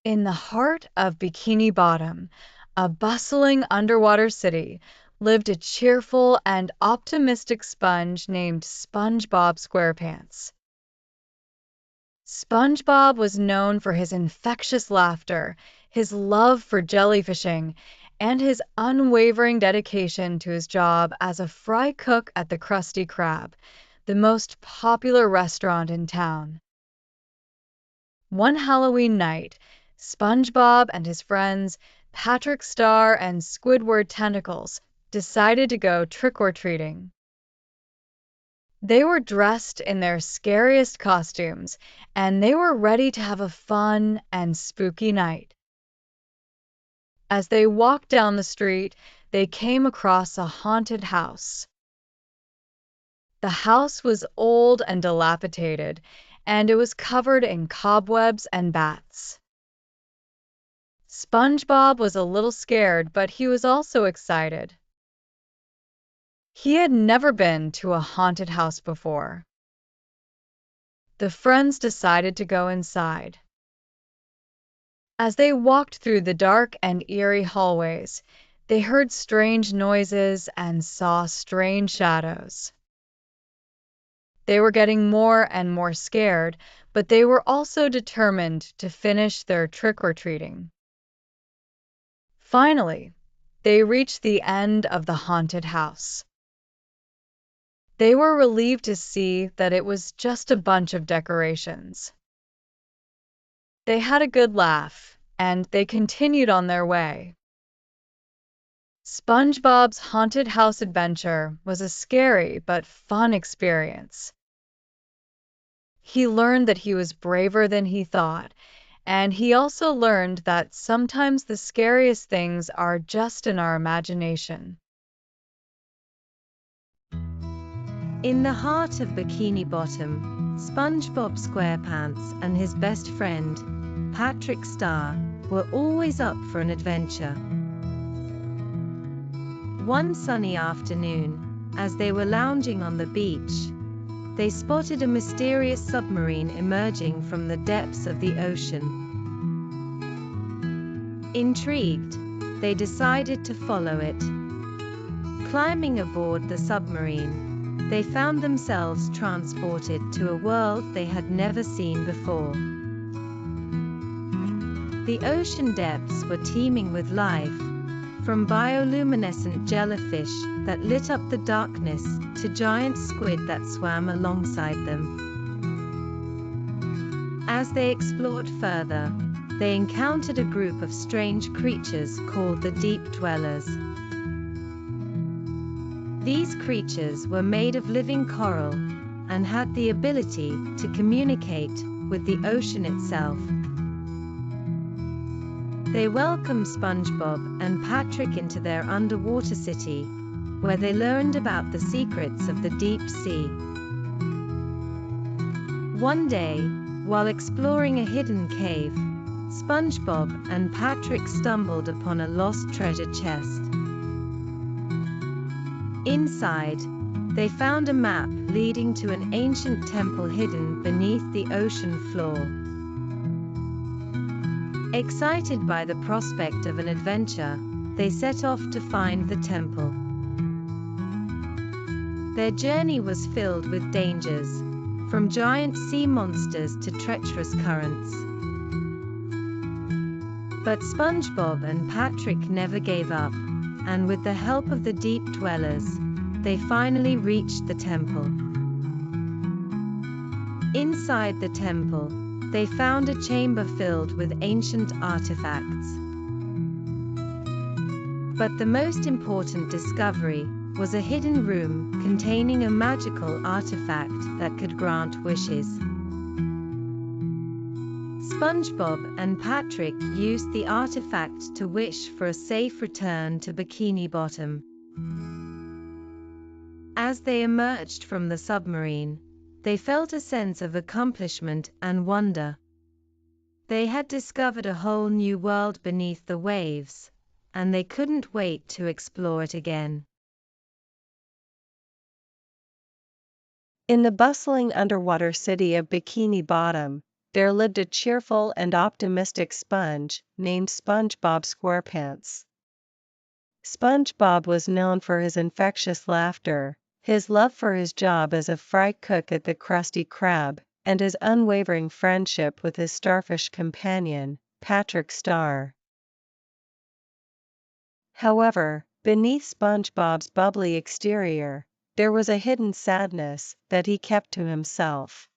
In the heart of Bikini Bottom, a bustling underwater city, lived a cheerful and optimistic sponge named SpongeBob SquarePants. SpongeBob was known for his infectious laughter, his love for jellyfishing, and his unwavering dedication to his job as a fry cook at the Krusty Krab, the most popular restaurant in town. One Halloween night, SpongeBob and his friends, Patrick Star and Squidward Tentacles, decided to go trick-or-treating. They were dressed in their scariest costumes, and they were ready to have a fun and spooky night. As they walked down the street, they came across a haunted house. The house was old and dilapidated, and it was covered in cobwebs and bats. SpongeBob was a little scared, but he was also excited. He had never been to a haunted house before. The friends decided to go inside. As they walked through the dark and eerie hallways, they heard strange noises and saw strange shadows. They were getting more and more scared, but they were also determined to finish their trick-or-treating. Finally, they reached the end of the haunted house. They were relieved to see that it was just a bunch of decorations. They had a good laugh, and they continued on their way. SpongeBob's haunted house adventure was a scary but fun experience. He learned that he was braver than he thought, and he also learned that sometimes the scariest things are just in our imagination. In the heart of Bikini Bottom, SpongeBob SquarePants and his best friend, Patrick Star, were always up for an adventure. One sunny afternoon, as they were lounging on the beach, they spotted a mysterious submarine emerging from the depths of the ocean. Intrigued, they decided to follow it. Climbing aboard the submarine, they found themselves transported to a world they had never seen before. The ocean depths were teeming with life, from bioluminescent jellyfish that lit up the darkness to giant squid that swam alongside them. As they explored further, they encountered a group of strange creatures called the Deep Dwellers. These creatures were made of living coral and had the ability to communicate with the ocean itself. They welcomed SpongeBob and Patrick into their underwater city, where they learned about the secrets of the deep sea. One day, while exploring a hidden cave, SpongeBob and Patrick stumbled upon a lost treasure chest. Inside, they found a map leading to an ancient temple hidden beneath the ocean floor. Excited by the prospect of an adventure, they set off to find the temple. Their journey was filled with dangers, from giant sea monsters to treacherous currents. But SpongeBob and Patrick never gave up, and with the help of the Deep Dwellers, they finally reached the temple. Inside the temple, they found a chamber filled with ancient artifacts. But the most important discovery was a hidden room containing a magical artifact that could grant wishes. SpongeBob and Patrick used the artifact to wish for a safe return to Bikini Bottom. As they emerged from the submarine, they felt a sense of accomplishment and wonder. They had discovered a whole new world beneath the waves, and they couldn't wait to explore it again. In the bustling underwater city of Bikini Bottom, there lived a cheerful and optimistic sponge named Spongebob SquarePants. Spongebob was known for his infectious laughter, his love for his job as a fry cook at the Krusty Krab, and his unwavering friendship with his starfish companion, Patrick Star. However, beneath SpongeBob's bubbly exterior, there was a hidden sadness that he kept to himself.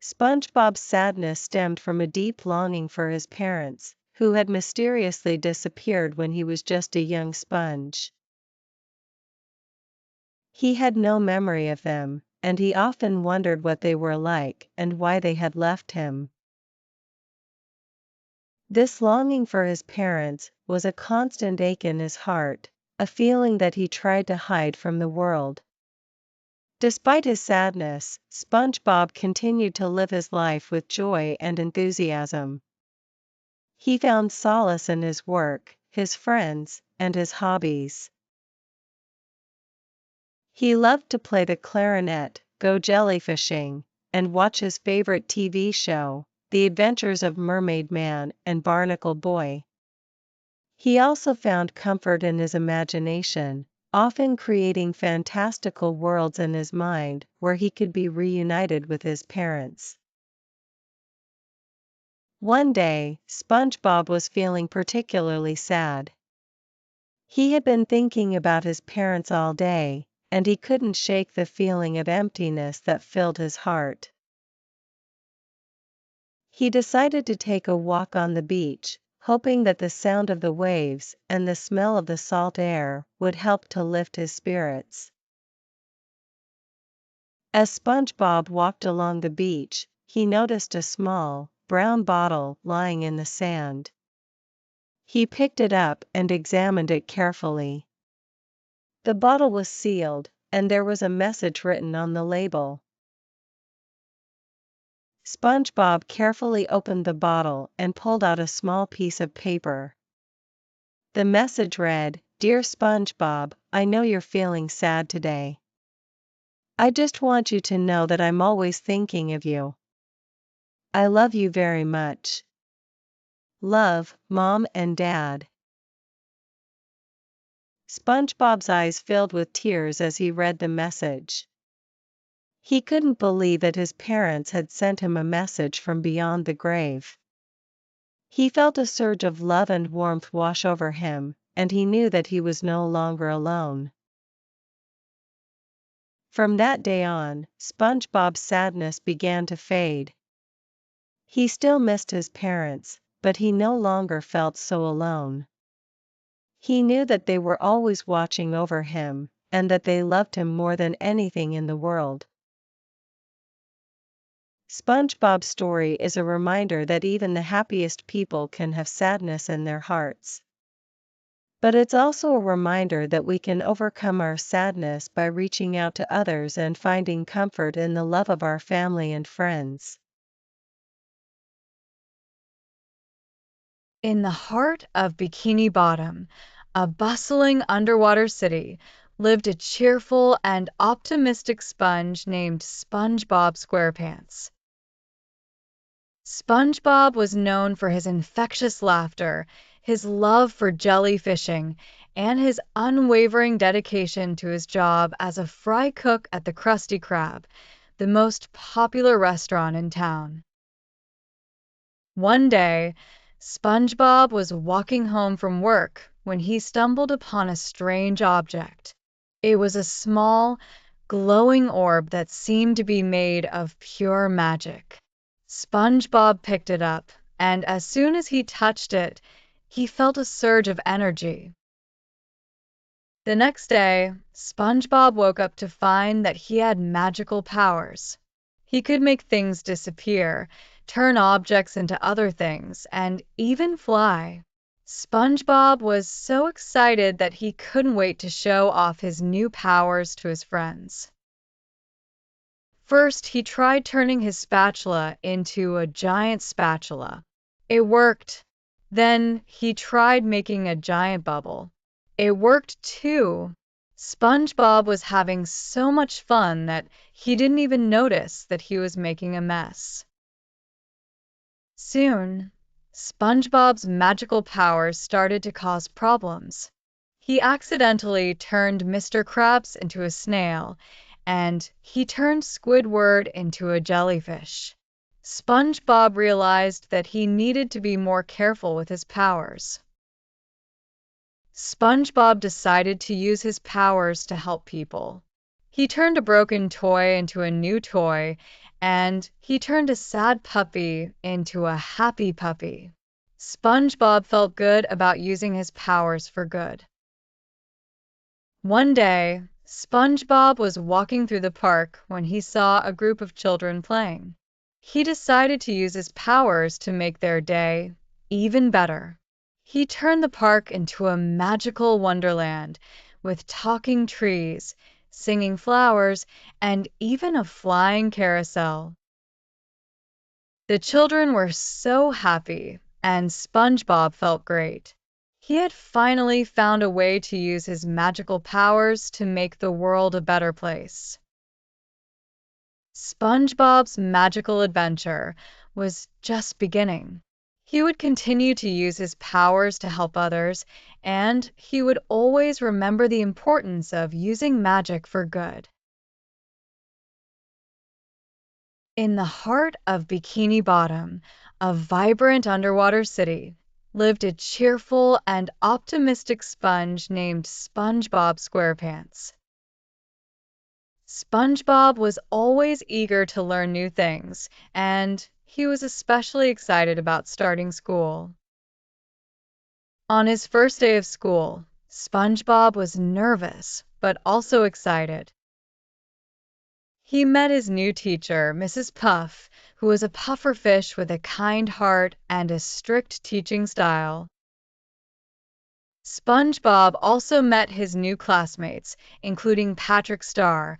SpongeBob's sadness stemmed from a deep longing for his parents, who had mysteriously disappeared when he was just a young sponge. He had no memory of them, and he often wondered what they were like and why they had left him. This longing for his parents was a constant ache in his heart, a feeling that he tried to hide from the world. Despite his sadness, SpongeBob continued to live his life with joy and enthusiasm. He found solace in his work, his friends, and his hobbies. He loved to play the clarinet, go jellyfishing, and watch his favorite TV show, The Adventures of Mermaid Man and Barnacle Boy. He also found comfort in his imagination, often creating fantastical worlds in his mind where he could be reunited with his parents. One day, SpongeBob was feeling particularly sad. He had been thinking about his parents all day, and he couldn't shake the feeling of emptiness that filled his heart. He decided to take a walk on the beach, hoping that the sound of the waves and the smell of the salt air would help to lift his spirits. As SpongeBob walked along the beach, he noticed a small, brown bottle lying in the sand. He picked it up and examined it carefully. The bottle was sealed, and there was a message written on the label. SpongeBob carefully opened the bottle and pulled out a small piece of paper. The message read, "Dear SpongeBob, I know you're feeling sad today. I just want you to know that I'm always thinking of you. I love you very much. Love, Mom and Dad." SpongeBob's eyes filled with tears as he read the message. He couldn't believe that his parents had sent him a message from beyond the grave. He felt a surge of love and warmth wash over him, and he knew that he was no longer alone. From that day on, SpongeBob's sadness began to fade. He still missed his parents, but he no longer felt so alone. He knew that they were always watching over him, and that they loved him more than anything in the world. SpongeBob's story is a reminder that even the happiest people can have sadness in their hearts. But it's also a reminder that we can overcome our sadness by reaching out to others and finding comfort in the love of our family and friends. In the heart of Bikini Bottom, a bustling underwater city, lived a cheerful and optimistic sponge named SpongeBob SquarePants. SpongeBob was known for his infectious laughter, his love for jellyfishing, and his unwavering dedication to his job as a fry cook at the Krusty Krab, the most popular restaurant in town. One day, SpongeBob was walking home from work when he stumbled upon a strange object. It was a small, glowing orb that seemed to be made of pure magic. SpongeBob picked it up, and as soon as he touched it, he felt a surge of energy. The next day, SpongeBob woke up to find that he had magical powers. He could make things disappear, turn objects into other things, and even fly. SpongeBob was so excited that he couldn't wait to show off his new powers to his friends. First, he tried turning his spatula into a giant spatula. It worked. Then, he tried making a giant bubble. It worked too. SpongeBob was having so much fun that he didn't even notice that he was making a mess. Soon, SpongeBob's magical powers started to cause problems. He accidentally turned Mr. Krabs into a snail, and he turned Squidward into a jellyfish. SpongeBob realized that he needed to be more careful with his powers. SpongeBob decided to use his powers to help people. He turned a broken toy into a new toy, and he turned a sad puppy into a happy puppy. SpongeBob felt good about using his powers for good. One day, SpongeBob was walking through the park when he saw a group of children playing. He decided to use his powers to make their day even better. He turned the park into a magical wonderland with talking trees, singing flowers, and even a flying carousel. The children were so happy, and SpongeBob felt great. He had finally found a way to use his magical powers to make the world a better place. SpongeBob's magical adventure was just beginning. He would continue to use his powers to help others, and he would always remember the importance of using magic for good. In the heart of Bikini Bottom, a vibrant underwater city, lived a cheerful and optimistic sponge named SpongeBob SquarePants. SpongeBob was always eager to learn new things, and he was especially excited about starting school. On his first day of school, SpongeBob was nervous, but also excited. He met his new teacher, Mrs. Puff, who was a pufferfish with a kind heart and a strict teaching style. SpongeBob also met his new classmates, including Patrick Star,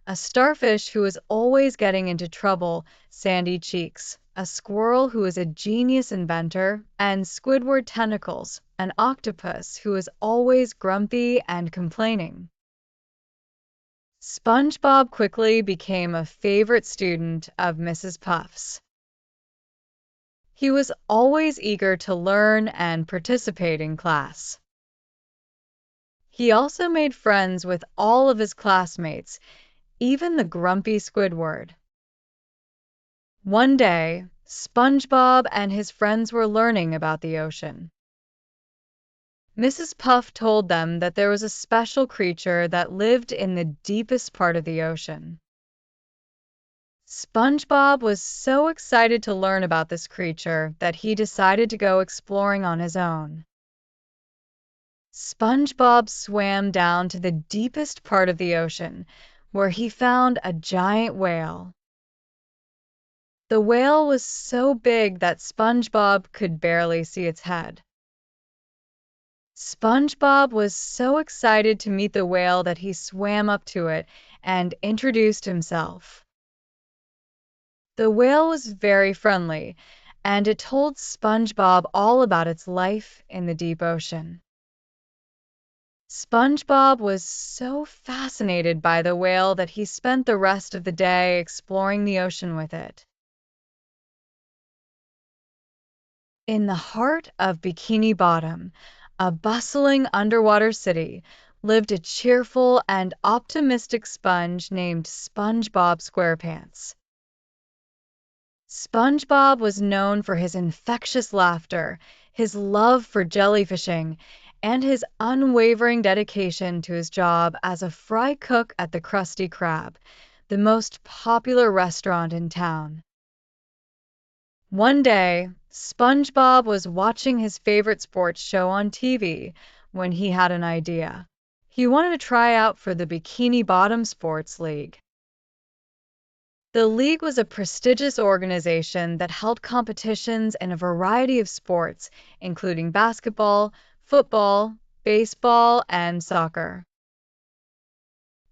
a starfish who was always getting into trouble, Sandy Cheeks, a squirrel who was a genius inventor, and Squidward Tentacles, an octopus who was always grumpy and complaining. SpongeBob quickly became a favorite student of Mrs. Puff's. He was always eager to learn and participate in class. He also made friends with all of his classmates, even the grumpy Squidward. One day, SpongeBob and his friends were learning about the ocean. Mrs. Puff told them that there was a special creature that lived in the deepest part of the ocean. SpongeBob was so excited to learn about this creature that he decided to go exploring on his own. SpongeBob swam down to the deepest part of the ocean, where he found a giant whale. The whale was so big that SpongeBob could barely see its head. SpongeBob was so excited to meet the whale that he swam up to it and introduced himself. The whale was very friendly, and it told SpongeBob all about its life in the deep ocean. SpongeBob was so fascinated by the whale that he spent the rest of the day exploring the ocean with it. In the heart of Bikini Bottom, a bustling underwater city, lived a cheerful and optimistic sponge named SpongeBob SquarePants. SpongeBob was known for his infectious laughter, his love for jellyfishing, and his unwavering dedication to his job as a fry cook at the Krusty Krab, the most popular restaurant in town. One day, SpongeBob was watching his favorite sports show on TV when he had an idea. He wanted to try out for the Bikini Bottom Sports League. The league was a prestigious organization that held competitions in a variety of sports, including basketball, football, baseball, and soccer.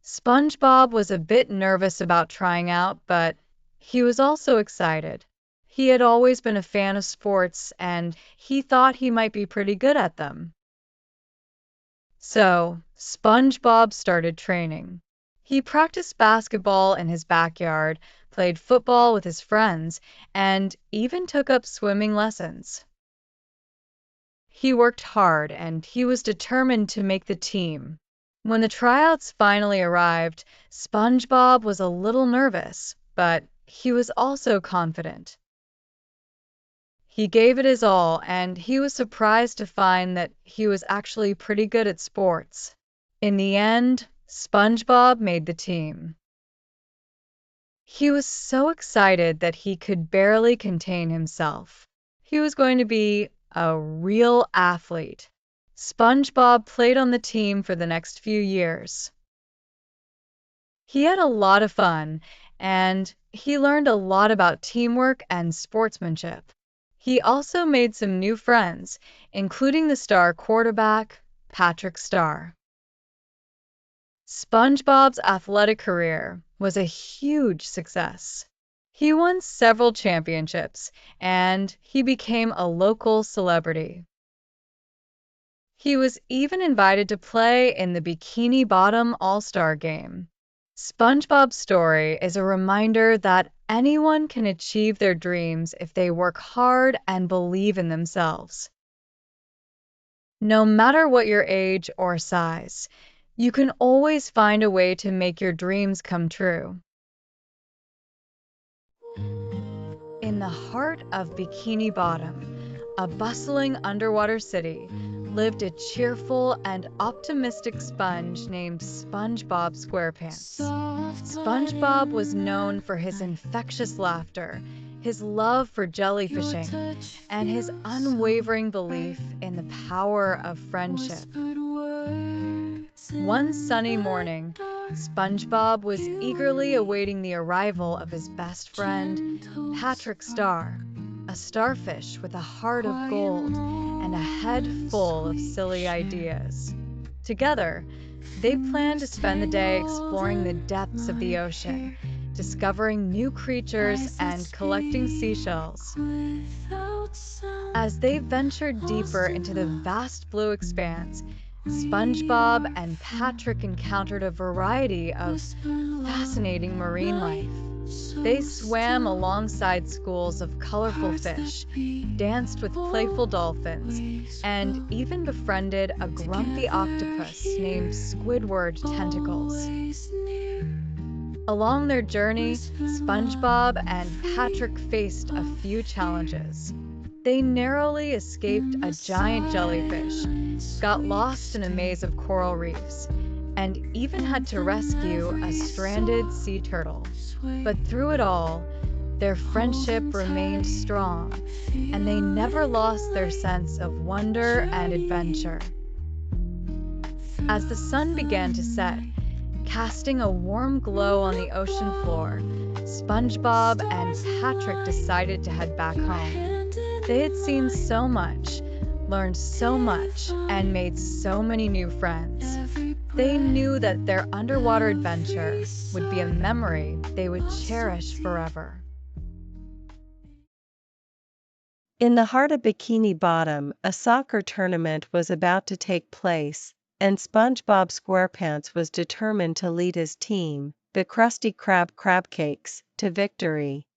SpongeBob was a bit nervous about trying out, but he was also excited. He had always been a fan of sports, and he thought he might be pretty good at them. So, SpongeBob started training. He practiced basketball in his backyard, played football with his friends, and even took up swimming lessons. He worked hard and he was determined to make the team. When the tryouts finally arrived, SpongeBob was a little nervous, but he was also confident. He gave it his all, and he was surprised to find that he was actually pretty good at sports. In the end, SpongeBob made the team. He was so excited that he could barely contain himself. He was going to be a real athlete. SpongeBob played on the team for the next few years. He had a lot of fun, and he learned a lot about teamwork and sportsmanship. He also made some new friends, including the star quarterback, Patrick Star. SpongeBob's athletic career was a huge success. He won several championships, and he became a local celebrity. He was even invited to play in the Bikini Bottom All-Star game. SpongeBob's story is a reminder that anyone can achieve their dreams if they work hard and believe in themselves. No matter what your age or size, you can always find a way to make your dreams come true. In the heart of Bikini Bottom, a bustling underwater city, lived a cheerful and optimistic sponge named SpongeBob SquarePants. SpongeBob was known for his infectious laughter, his love for jellyfishing, and his unwavering belief in the power of friendship. One sunny morning, SpongeBob was eagerly awaiting the arrival of his best friend, Patrick Star, a starfish with a heart of gold and a head full of silly ideas. Together, they planned to spend the day exploring the depths of the ocean, discovering new creatures and collecting seashells. As they ventured deeper into the vast blue expanse, SpongeBob and Patrick encountered a variety of fascinating marine life. They swam alongside schools of colorful fish, danced with playful dolphins, and even befriended a grumpy octopus named Squidward Tentacles. Along their journey, SpongeBob and Patrick faced a few challenges. They narrowly escaped a giant jellyfish, got lost in a maze of coral reefs, and even had to rescue a stranded sea turtle. But through it all, their friendship remained strong, and they never lost their sense of wonder and adventure. As the sun began to set, casting a warm glow on the ocean floor, SpongeBob and Patrick decided to head back home. They had seen so much, learned so much, and made so many new friends. They knew that their underwater adventure would be a memory they would cherish forever. In the heart of Bikini Bottom, a soccer tournament was about to take place, and SpongeBob SquarePants was determined to lead his team, the Krusty Krab Crabcakes, to victory.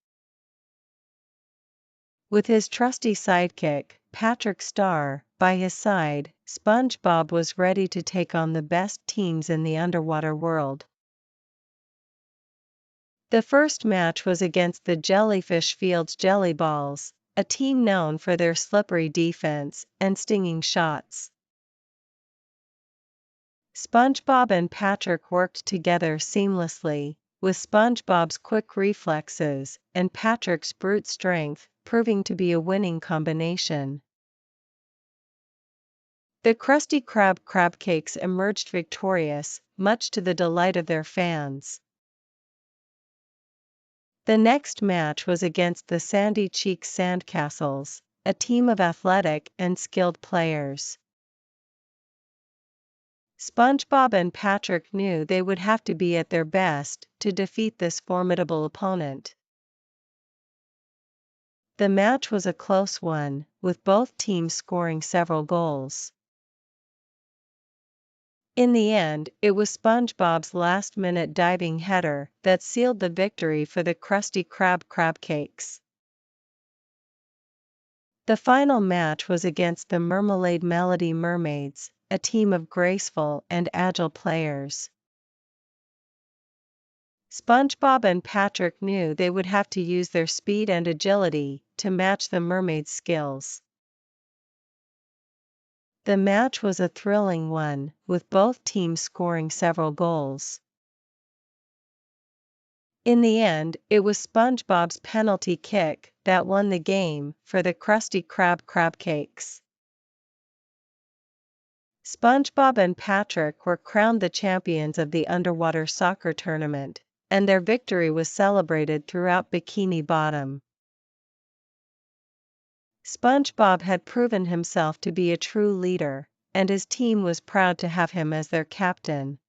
With his trusty sidekick, Patrick Star, by his side, SpongeBob was ready to take on the best teams in the underwater world. The first match was against the Jellyfish Fields Jellyballs, a team known for their slippery defense and stinging shots. SpongeBob and Patrick worked together seamlessly, with SpongeBob's quick reflexes and Patrick's brute strength proving to be a winning combination. The Krusty Krab Crabcakes emerged victorious, much to the delight of their fans. The next match was against the Sandy Cheeks Sandcastles, a team of athletic and skilled players. SpongeBob and Patrick knew they would have to be at their best to defeat this formidable opponent. The match was a close one, with both teams scoring several goals. In the end, it was SpongeBob's last-minute diving header that sealed the victory for the Krusty Krab crab cakes. The final match was against the Mermelade Melody Mermaids, a team of graceful and agile players. SpongeBob and Patrick knew they would have to use their speed and agility to match the mermaids' skills. The match was a thrilling one, with both teams scoring several goals. In the end, it was SpongeBob's penalty kick that won the game for the Krusty Krab crab cakes. SpongeBob and Patrick were crowned the champions of the underwater soccer tournament, and their victory was celebrated throughout Bikini Bottom. SpongeBob had proven himself to be a true leader, and his team was proud to have him as their captain.